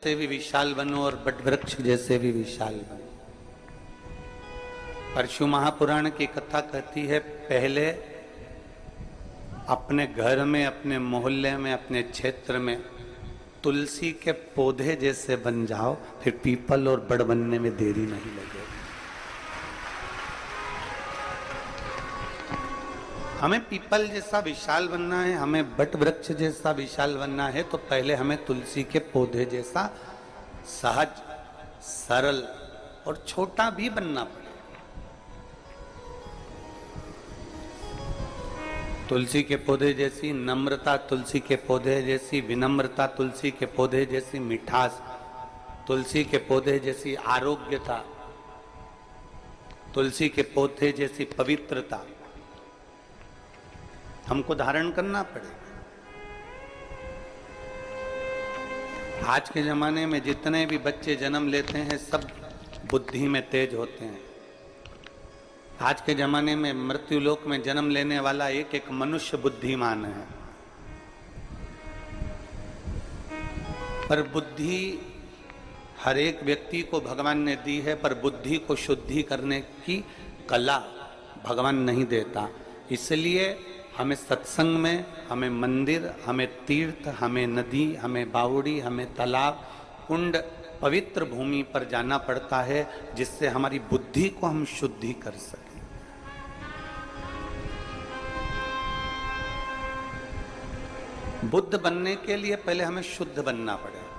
से भी विशाल बनो और बट वृक्ष जैसे भी विशाल बनो। परशु महापुराण की कथा कहती है, पहले अपने घर में, अपने मोहल्ले में, अपने क्षेत्र में तुलसी के पौधे जैसे बन जाओ, फिर पीपल और बड़ बनने में देरी नहीं लगेगी। हमें पीपल जैसा विशाल बनना है, हमें बट वृक्ष जैसा विशाल बनना है, तो पहले हमें तुलसी के पौधे जैसा सहज, सरल और छोटा भी बनना पड़ेगा। तुलसी के पौधे जैसी नम्रता, तुलसी के पौधे जैसी विनम्रता, तुलसी के पौधे जैसी मिठास, तुलसी के पौधे जैसी आरोग्यता, तुलसी के पौधे जैसी पवित्रता हमको धारण करना पड़ेगा। आज के जमाने में जितने भी बच्चे जन्म लेते हैं सब बुद्धि में तेज होते हैं। आज के जमाने में मृत्यु लोक में जन्म लेने वाला एक एक मनुष्य बुद्धिमान है, पर बुद्धि हर एक व्यक्ति को भगवान ने दी है, पर बुद्धि को शुद्धि करने की कला भगवान नहीं देता। इसलिए हमें सत्संग में, हमें मंदिर, हमें तीर्थ, हमें नदी, हमें बावड़ी, हमें तालाब, कुंड, पवित्र भूमि पर जाना पड़ता है, जिससे हमारी बुद्धि को हम शुद्धि कर सकें। बुद्ध बनने के लिए पहले हमें शुद्ध बनना पड़ेगा।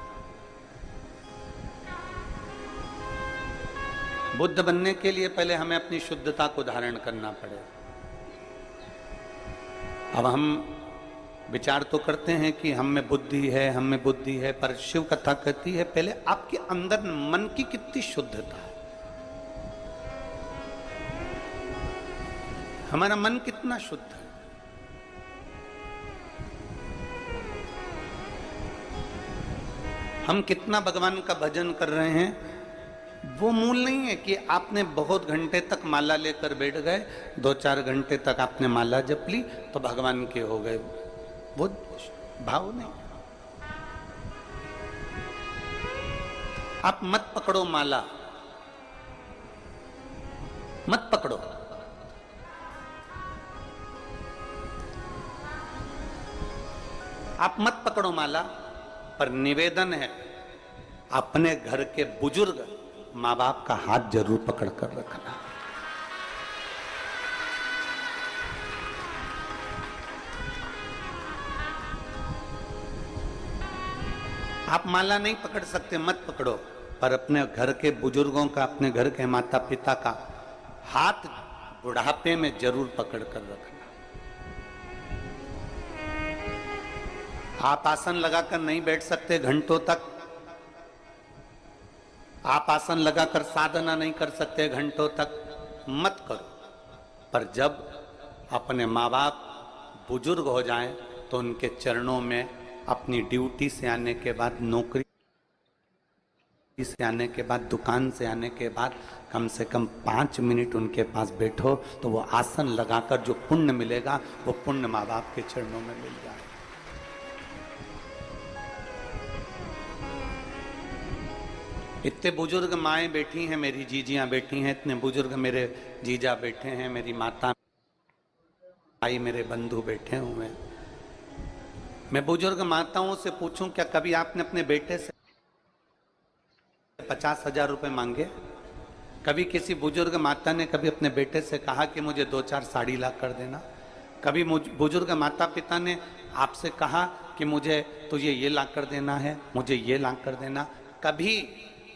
बुद्ध बनने के लिए पहले हमें अपनी शुद्धता को धारण करना पड़ेगा। अब हम विचार तो करते हैं कि हम में बुद्धि है, हम में बुद्धि है, पर शिव कथा कहती है पहले आपके अंदर मन की कितनी शुद्धता है, हमारा मन कितना शुद्ध है। हम कितना भगवान का भजन कर रहे हैं, वो मूल नहीं है कि आपने बहुत घंटे तक माला लेकर बैठ गए, 2-4 घंटे तक आपने माला जप ली तो भगवान के हो गए, वो भाव नहीं। आप मत पकड़ो माला, मत पकड़ो। आप मत पकड़ो माला, पर निवेदन है अपने घर के बुजुर्ग माँ बाप का हाथ जरूर पकड़ कर रखना। आप माला नहीं पकड़ सकते, मत पकड़ो, पर अपने घर के बुजुर्गों का, अपने घर के माता पिता का हाथ बुढ़ापे में जरूर पकड़ कर रखना। आप आसन लगाकर नहीं बैठ सकते घंटों तक, आप आसन लगाकर साधना नहीं कर सकते घंटों तक, मत करो। पर जब अपने माँ बाप बुजुर्ग हो जाएं तो उनके चरणों में अपनी ड्यूटी से आने के बाद, नौकरी से आने के बाद, दुकान से आने के बाद कम से कम 5 मिनट उनके पास बैठो, तो वो आसन लगाकर जो पुण्य मिलेगा वो पुण्य माँ बाप के चरणों में मिल जाए। इतने बुजुर्ग माएँ बैठी हैं, मेरी जीजियाँ बैठी हैं, इतने बुजुर्ग मेरे जीजा बैठे हैं, मेरी माता, भाई, मेरे बंधु बैठे हुए हैं। मैं बुजुर्ग माताओं से पूछूं, क्या कभी आपने अपने बेटे से 50,000 रुपए मांगे? कभी किसी बुजुर्ग माता ने कभी अपने बेटे से कहा कि मुझे 2-4 साड़ी ला कर देना? कभी बुजुर्ग माता पिता ने आपसे कहा कि मुझे तुझे ये ला कर देना है, मुझे ये ला कर देना? कभी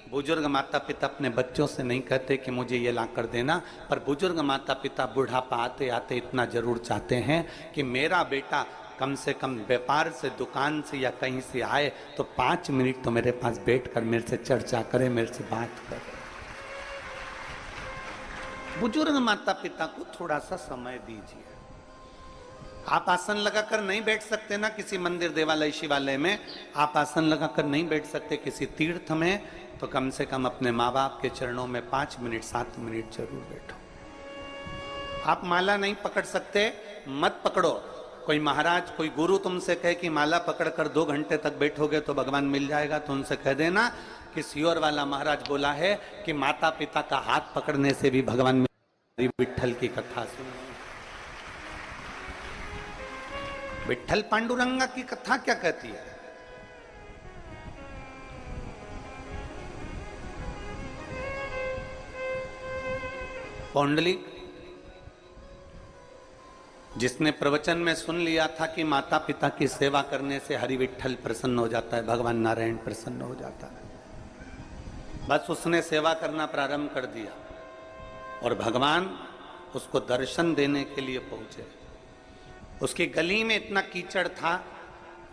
बुजुर्ग माता पिता अपने बच्चों से नहीं कहते कि मुझे ये ला कर देना, पर बुजुर्ग माता पिता बुढ़ापा आते आते इतना जरूर चाहते हैं कि मेरा बेटा कम से कम व्यापार से, दुकान से या कहीं से आए तो 5 मिनट तो मेरे पास बैठकर मेरे से चर्चा करे, मेरे से बात करे। बुजुर्ग माता पिता को थोड़ा सा समय दीजिए। आप आसन लगाकर नहीं बैठ सकते ना किसी मंदिर, देवालय, शिवालय में, आप आसन लगाकर नहीं बैठ सकते किसी तीर्थ में, तो कम से कम अपने माँ बाप के चरणों में 5 मिनट, 7 मिनट जरूर बैठो। आप माला नहीं पकड़ सकते, मत पकड़ो। कोई महाराज, कोई गुरु तुमसे कहे कि माला पकड़कर 2 घंटे तक बैठोगे तो भगवान मिल जाएगा, तो उनसे कह देना कि सीहोर वाला महाराज बोला है कि माता पिता का हाथ पकड़ने से भी भगवान मिल। विट्ठल की कथा सुनो। विट्ठल पांडुरंगा की कथा क्या कहती है? पौंडलिक जिसने प्रवचन में सुन लिया था कि माता पिता की सेवा करने से हरि विट्ठल प्रसन्न हो जाता है, भगवान नारायण प्रसन्न हो जाता है, बस उसने सेवा करना प्रारंभ कर दिया और भगवान उसको दर्शन देने के लिए पहुंचे। उसकी गली में इतना कीचड़ था,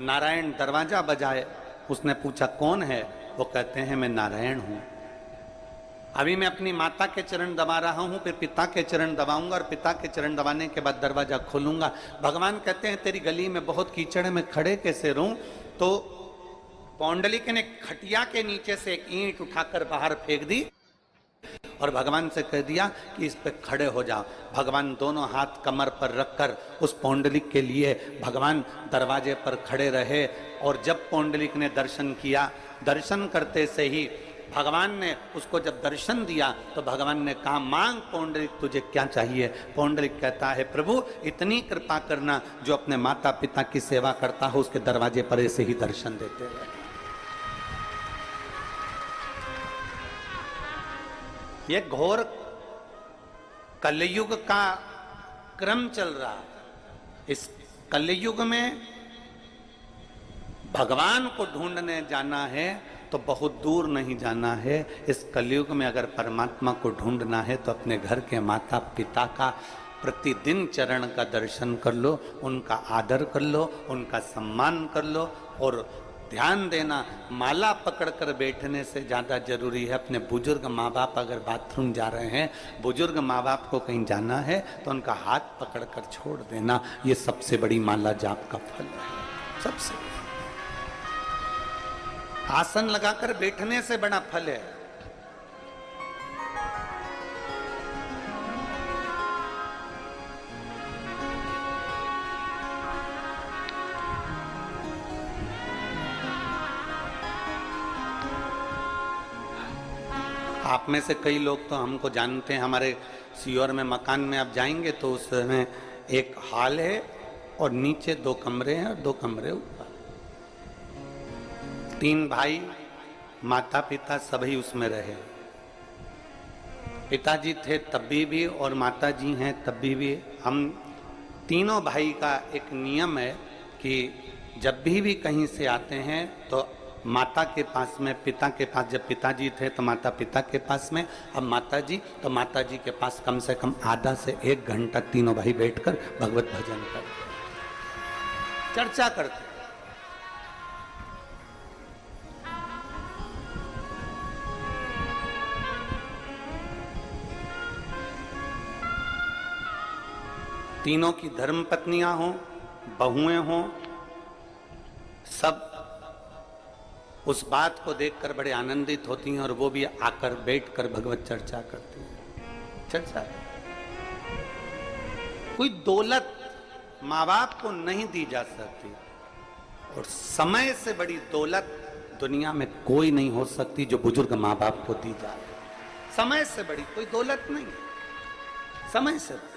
नारायण दरवाजा बजाए, उसने पूछा कौन है? वो कहते हैं मैं नारायण हूं। अभी मैं अपनी माता के चरण दबा रहा हूं, फिर पिता के चरण दबाऊंगा और पिता के चरण दबाने के बाद दरवाजा खोलूंगा। भगवान कहते हैं तेरी गली में बहुत कीचड़ में खड़े कैसे रहूं? तो पौंडलिक ने खटिया के नीचे से एक ईंट उठाकर बाहर फेंक दी और भगवान से कह दिया कि इस पे खड़े हो जाओ। भगवान दोनों हाथ कमर पर रखकर उस पौंडलिक के लिए भगवान दरवाजे पर खड़े रहे। और जब पौंडलिक ने दर्शन किया, दर्शन करते से ही भगवान ने उसको जब दर्शन दिया तो भगवान ने कहा मांग पौंडलिक तुझे क्या चाहिए? पौंडलिक कहता है प्रभु इतनी कृपा करना, जो अपने माता पिता की सेवा करता हो उसके दरवाजे पर ऐसे ही दर्शन देते रहे। ये घोर कलयुग का क्रम चल रहा है। इस कलयुग में भगवान को ढूंढने जाना है तो बहुत दूर नहीं जाना है। इस कलयुग में अगर परमात्मा को ढूंढना है तो अपने घर के माता पिता का प्रतिदिन चरण का दर्शन कर लो, उनका आदर कर लो, उनका सम्मान कर लो। और ध्यान देना, माला पकड़कर बैठने से ज़्यादा जरूरी है अपने बुजुर्ग माँ बाप अगर बाथरूम जा रहे हैं, बुजुर्ग माँ बाप को कहीं जाना है तो उनका हाथ पकड़कर छोड़ देना। ये सबसे बड़ी माला जाप का फल है। सबसे आसन लगाकर बैठने से बड़ा फल है। आप में से कई लोग तो हमको जानते हैं, हमारे सीहोर में मकान में आप जाएंगे तो उसमें एक हॉल है और नीचे 2 कमरे हैं और 2 कमरे ऊपर। 3 भाई, माता पिता सभी उसमें रहे। पिताजी थे तभी भी और माता जी हैं तभी भी। हम तीनों भाई का एक नियम है कि जब भी कहीं से आते हैं तो माता के पास में, पिता के पास, जब पिताजी थे तो माता पिता के पास में, अब माता जी तो माता जी के पास कम से कम आधा से 1 घंटा तीनों भाई बैठकर भगवत भजन करते, चर्चा करते। तीनों की धर्म पत्नियां हों, बहुएं हों, सब उस बात को देखकर बड़े आनंदित होती हैं और वो भी आकर बैठकर भगवत चर्चा करती हैं। चर्चा कोई दौलत माँ बाप को नहीं दी जा सकती और समय से बड़ी दौलत दुनिया में कोई नहीं हो सकती जो बुजुर्ग माँ बाप को दी जाए। समय से बड़ी कोई दौलत नहीं, समय से बड़ी।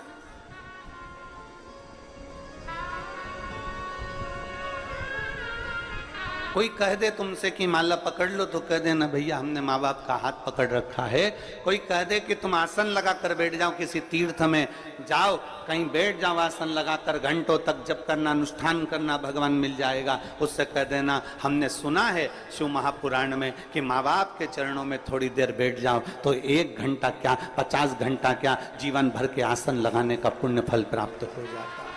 कोई कह दे तुमसे कि माला पकड़ लो तो कह देना भैया हमने माँ बाप का हाथ पकड़ रखा है। कोई कह दे कि तुम आसन लगाकर बैठ जाओ, किसी तीर्थ में जाओ, कहीं बैठ जाओ आसन लगाकर, घंटों तक जप करना, अनुष्ठान करना, भगवान मिल जाएगा, उससे कह देना हमने सुना है शिव महापुराण में कि माँ बाप के चरणों में थोड़ी देर बैठ जाओ तो 1 घंटा क्या 50 घंटा क्या जीवन भर के आसन लगाने का पुण्य फल प्राप्त हो जाता है।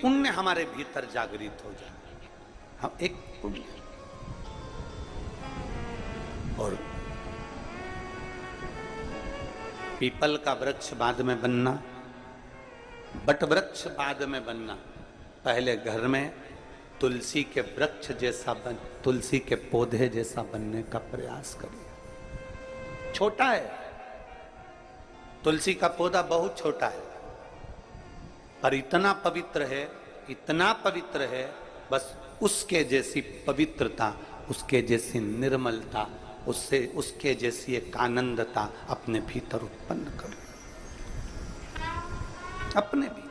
पुण्य हमारे भीतर जागृत हो जाए, हम एक पुण्य। और पीपल का वृक्ष बाद में बनना, बट वृक्ष बाद में बनना, पहले घर में तुलसी के वृक्ष जैसा तुलसी के पौधे जैसा बनने का प्रयास करिए। छोटा है, तुलसी का पौधा बहुत छोटा है, पर इतना पवित्र है, इतना पवित्र है, बस उसके जैसी पवित्रता, उसके जैसी निर्मलता, उसके जैसी एक आनंदता अपने भीतर उत्पन्न करो, अपने भीतर।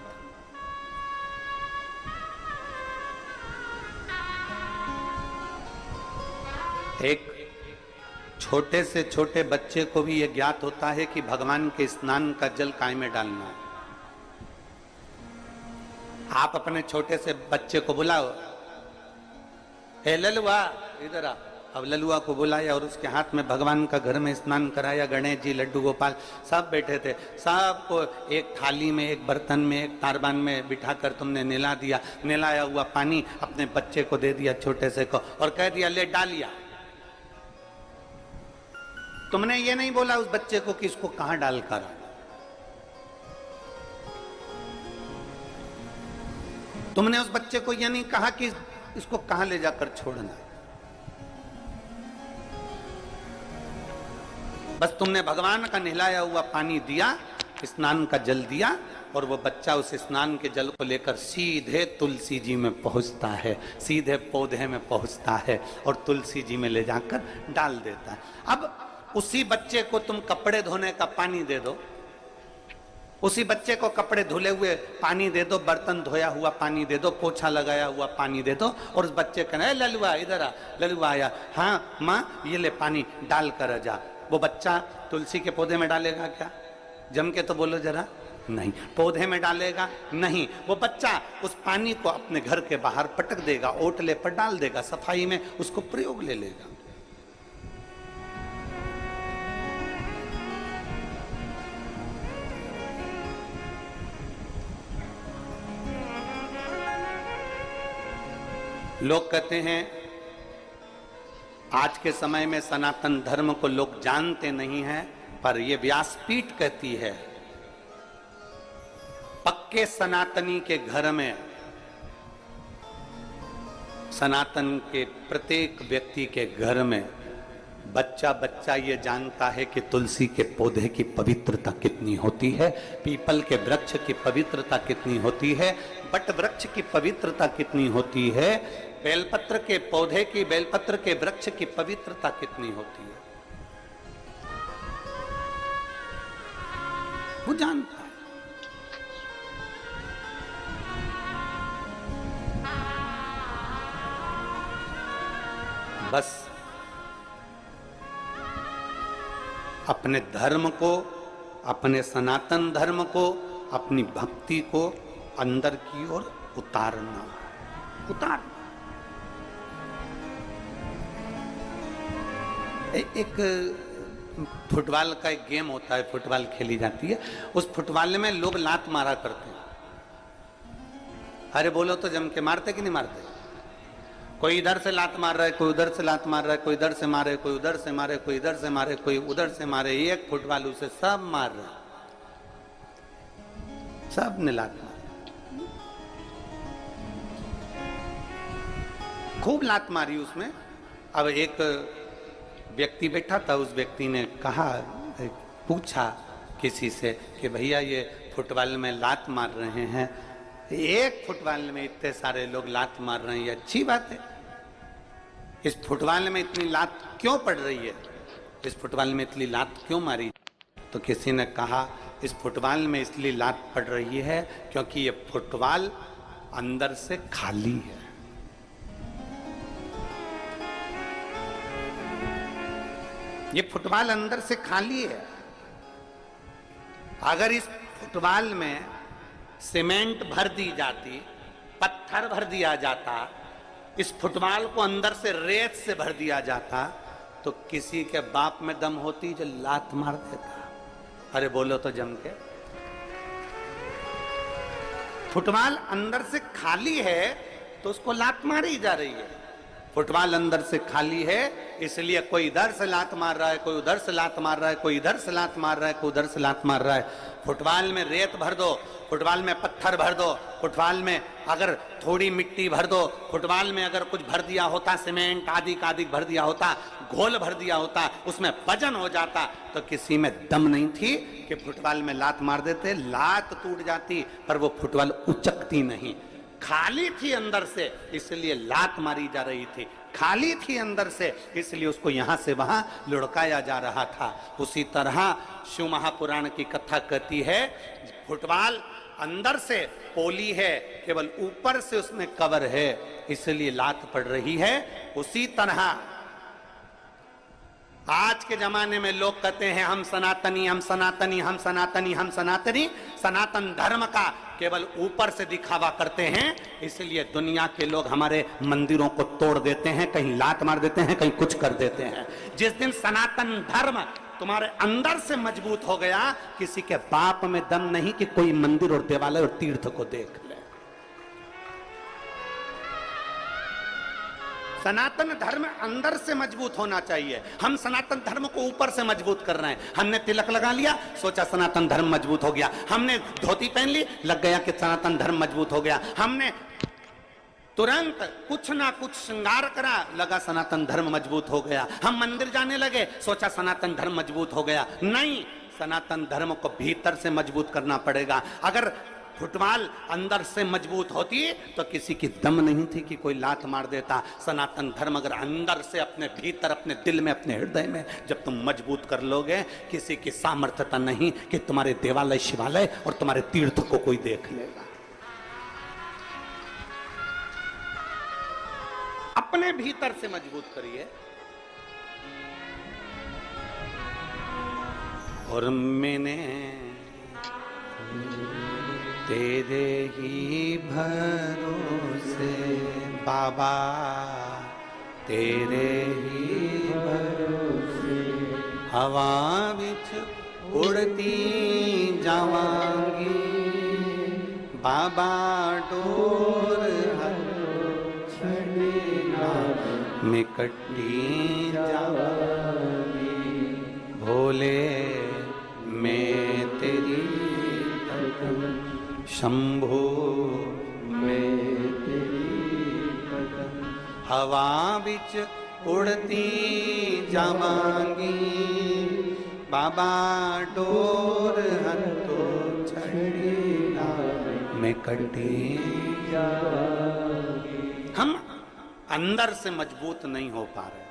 एक छोटे से छोटे बच्चे को भी यह ज्ञात होता है कि भगवान के स्नान का जल काय में डालना है। आप अपने छोटे से बच्चे को बुलाओ, हे ललुआ इधर आ। अब ललुआ को बुलाया और उसके हाथ में भगवान का घर में स्नान कराया। गणेश जी, लड्डू गोपाल सब बैठे थे, सबको एक थाली में, एक बर्तन में, एक तारबान में बिठाकर तुमने नहला दिया। नहलाया हुआ पानी अपने बच्चे को दे दिया, छोटे से को, और कह दिया ले डालिया। तुमने ये नहीं बोला उस बच्चे को कि इसको कहां डालकर, तुमने उस बच्चे को यह नहीं कहा कि इसको कहां ले जाकर छोड़ना। बस तुमने भगवान का नहलाया हुआ पानी दिया, स्नान का जल दिया, और वो बच्चा उस स्नान के जल को लेकर सीधे तुलसी जी में पहुंचता है, सीधे पौधे में पहुंचता है और तुलसी जी में ले जाकर डाल देता है। अब उसी बच्चे को तुम कपड़े धोने का पानी दे दो, उसी बच्चे को कपड़े धुले हुए पानी दे दो, बर्तन धोया हुआ पानी दे दो, पोछा लगाया हुआ पानी दे दो, और उस बच्चे कहना ललुआ इधर आ। ललुआ आया, हाँ माँ ये ले पानी डाल कर जा। वो बच्चा तुलसी के पौधे में डालेगा क्या? जम के तो बोलो जरा, नहीं। पौधे में डालेगा नहीं, वो बच्चा उस पानी को अपने घर के बाहर पटक देगा, ओटले पर डाल देगा, सफाई में उसको प्रयोग ले लेगा। लोग कहते हैं आज के समय में सनातन धर्म को लोग जानते नहीं हैं, पर यह व्यासपीठ कहती है पक्के सनातनी के घर में, सनातन के प्रत्येक व्यक्ति के घर में बच्चा बच्चा ये जानता है कि तुलसी के पौधे की पवित्रता कितनी होती है, पीपल के वृक्ष की पवित्रता कितनी होती है, बट वृक्ष की पवित्रता कितनी होती है, बेलपत्र के पौधे की, बेलपत्र के वृक्ष की पवित्रता कितनी होती है, वो जानता है। बस अपने धर्म को, अपने सनातन धर्म को, अपनी भक्ति को अंदर की ओर उतारना। एक फुटबॉल का एक गेम होता है, फुटबॉल खेली जाती है, उस फुटबॉल में लोग लात मारा करते हैं। अरे बोलो तो जम के मारते कि नहीं मारते? कोई इधर से लात मार रहा है, कोई उधर से लात मार रहा है, कोई इधर से मारे, कोई उधर से मारे, कोई इधर से मारे, कोई उधर से मारे, एक फुटबॉल उसे सब मार रहा है, सब ने लात मार, खूब लात मारी उसमें। अब एक व्यक्ति बैठा था, उस व्यक्ति ने कहा, पूछा किसी से कि भैया ये फुटबॉल में लात मार रहे हैं, एक फुटबॉल में इतने सारे लोग लात मार रहे हैं, ये अच्छी बात है, इस फुटबॉल में इतनी लात क्यों पड़ रही है, इस फुटबॉल में इतनी लात क्यों मारी? तो किसी ने कहा इस फुटबॉल में इसलिए लात पड़ रही है क्योंकि ये फुटबॉल अंदर से खाली है। ये फुटबॉल अंदर से खाली है। अगर इस फुटबॉल में सीमेंट भर दी जाती, पत्थर भर दिया जाता, इस फुटबॉल को अंदर से रेत से भर दिया जाता, तो किसी के बाप में दम होती जो लात मार देता। अरे बोलो तो जम के। फुटबॉल अंदर से खाली है तो उसको लात मारी जा रही है। फुटबॉल अंदर से खाली है इसलिए कोई इधर से लात मार रहा है, कोई उधर से लात मार रहा है, कोई इधर से लात मार रहा है, कोई उधर से लात मार रहा है। फुटबॉल में रेत भर दो, फुटबॉल में पत्थर भर दो, फुटबॉल में अगर थोड़ी मिट्टी भर दो, फुटबॉल में अगर कुछ भर दिया होता, सीमेंट आदि का आदि भर दिया होता, घोल भर दिया होता, उसमें वजन हो जाता, तो किसी में दम नहीं थी कि फुटबॉल में लात मार देते, लात टूट जाती पर वो फुटबॉल उचकती नहीं। खाली थी अंदर से इसलिए लात मारी जा रही थी, खाली थी अंदर से इसलिए उसको यहां से वहां लुढ़काया जा रहा था। उसी तरह शिव महापुराण की कथा कहती है फुटबॉल अंदर से पोली है, केवल ऊपर से उसमें कवर है, इसलिए लात पड़ रही है। उसी तरह आज के जमाने में लोग कहते हैं हम सनातनी, हम सनातनी, हम सनातनी, हम सनातनी। सनातन धर्म का केवल ऊपर से दिखावा करते हैं, इसलिए दुनिया के लोग हमारे मंदिरों को तोड़ देते हैं, कहीं लात मार देते हैं, कहीं कुछ कर देते हैं। जिस दिन सनातन धर्म तुम्हारे अंदर से मजबूत हो गया, किसी के बाप में दम नहीं कि कोई मंदिर और देवालय और तीर्थ को देख ले। सनातन धर्म अंदर से मजबूत होना चाहिए। हम सनातन धर्म को ऊपर से मजबूत कर रहे हैं। हमने तिलक लगा लिया, सोचा सनातन धर्म मजबूत हो गया। हमने धोती पहन ली, लग गया कि सनातन धर्म मजबूत हो गया। हमने तुरंत कुछ ना कुछ श्रृंगार करा, लगा सनातन धर्म मजबूत हो गया। हम मंदिर जाने लगे, सोचा सनातन धर्म मजबूत हो गया। नहीं, सनातन धर्म को भीतर से मजबूत करना पड़ेगा। अगर फुटबॉल अंदर से मजबूत होती तो किसी की दम नहीं थी कि कोई लात मार देता। सनातन धर्म अगर अंदर से अपने भीतर, अपने दिल में, अपने हृदय में जब तुम मजबूत कर लोगे, किसी की सामर्थ्यता नहीं कि तुम्हारे देवालय, शिवालय और तुम्हारे तीर्थ को कोई देख लेगा। अपने भीतर से मजबूत करिए। और मैंने तेरे ही भरोसे बाबा, तेरे ही भरोसे हवा विच उड़ती जावांगी बाबा, डोर छड़ना मैं कटी जावांगी भोले, मैं तेरी शंभो, मैं तेरी हवा बिच उड़ती जावांगी बाबा, डोर हंतो छड़ीना मैं कटी जावांगी। हम अंदर से मजबूत नहीं हो पा रहे।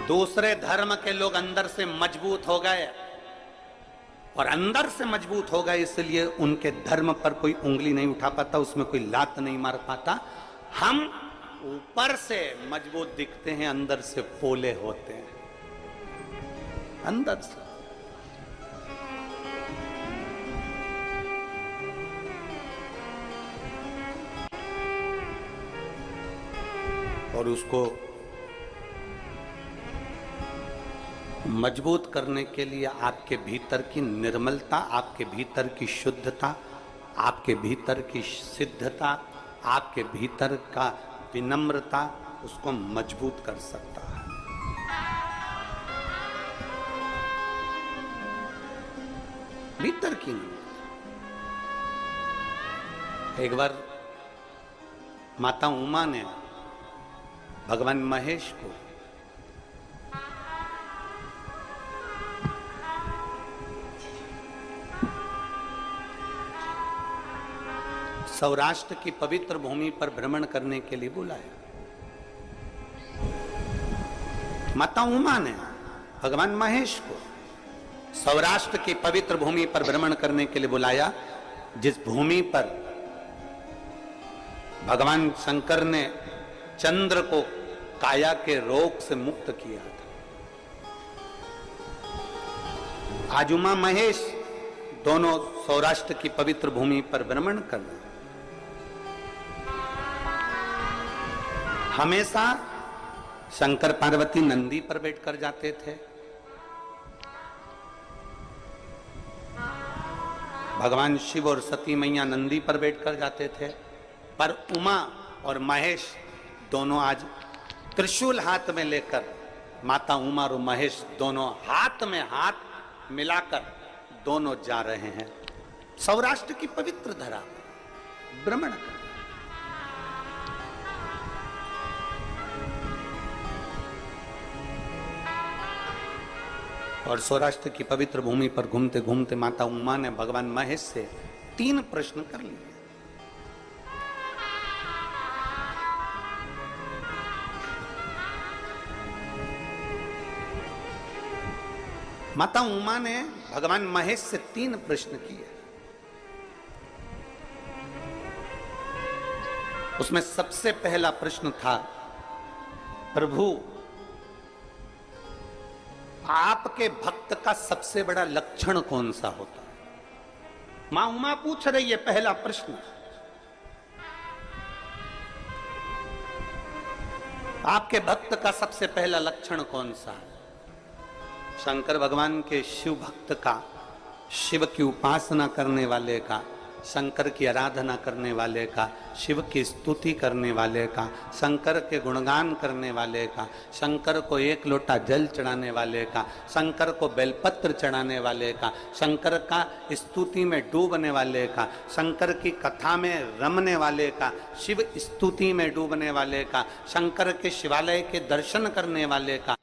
दूसरे धर्म के लोग अंदर से मजबूत हो गए और अंदर से मजबूत हो गए, इसलिए उनके धर्म पर कोई उंगली नहीं उठा पाता, उसमें कोई लात नहीं मार पाता। हम ऊपर से मजबूत दिखते हैं, अंदर से पोले होते हैं। अंदर से और उसको मजबूत करने के लिए आपके भीतर की निर्मलता, आपके भीतर की शुद्धता, आपके भीतर की सिद्धता, आपके भीतर का विनम्रता उसको मजबूत कर सकता है। भीतर की नहीं। एक बार माता उमा ने भगवान महेश को सौराष्ट्र की पवित्र भूमि पर भ्रमण करने के लिए बुलाया। माता उमा ने भगवान महेश को सौराष्ट्र की पवित्र भूमि पर भ्रमण करने के लिए बुलाया, जिस भूमि पर भगवान शंकर ने चंद्र को काया के रोग से मुक्त किया था। आज उमा महेश दोनों सौराष्ट्र की पवित्र भूमि पर भ्रमण कर रहे। हमेशा शंकर पार्वती नंदी पर बैठकर जाते थे, भगवान शिव और सती मैया नंदी पर बैठकर जाते थे, पर उमा और महेश दोनों आज त्रिशूल हाथ में लेकर, माता उमा और महेश दोनों हाथ में हाथ मिलाकर दोनों जा रहे हैं सौराष्ट्र की पवित्र धरा भ्रमण कर। और सौराष्ट्र की पवित्र भूमि पर घूमते घूमते माता उमा ने भगवान महेश से 3 प्रश्न कर लिए। माता उमा ने भगवान महेश से 3 प्रश्न किए। उसमें सबसे पहला प्रश्न था, प्रभु आपके भक्त का सबसे बड़ा लक्षण कौन सा होता है? मां उमा पूछ रही है पहला प्रश्न, आपके भक्त का सबसे पहला लक्षण कौन सा है? शंकर भगवान के शिव भक्त का, शिव की उपासना करने वाले का, शंकर की आराधना करने वाले का, शिव की स्तुति करने वाले का, शंकर के गुणगान करने वाले का, शंकर को 1 लोटा जल चढ़ाने वाले का, शंकर को बेलपत्र चढ़ाने वाले का, शंकर का स्तुति में डूबने वाले का, शंकर की कथा में रमने वाले का, शिव स्तुति में डूबने वाले का, शंकर के शिवालय के दर्शन करने वाले का,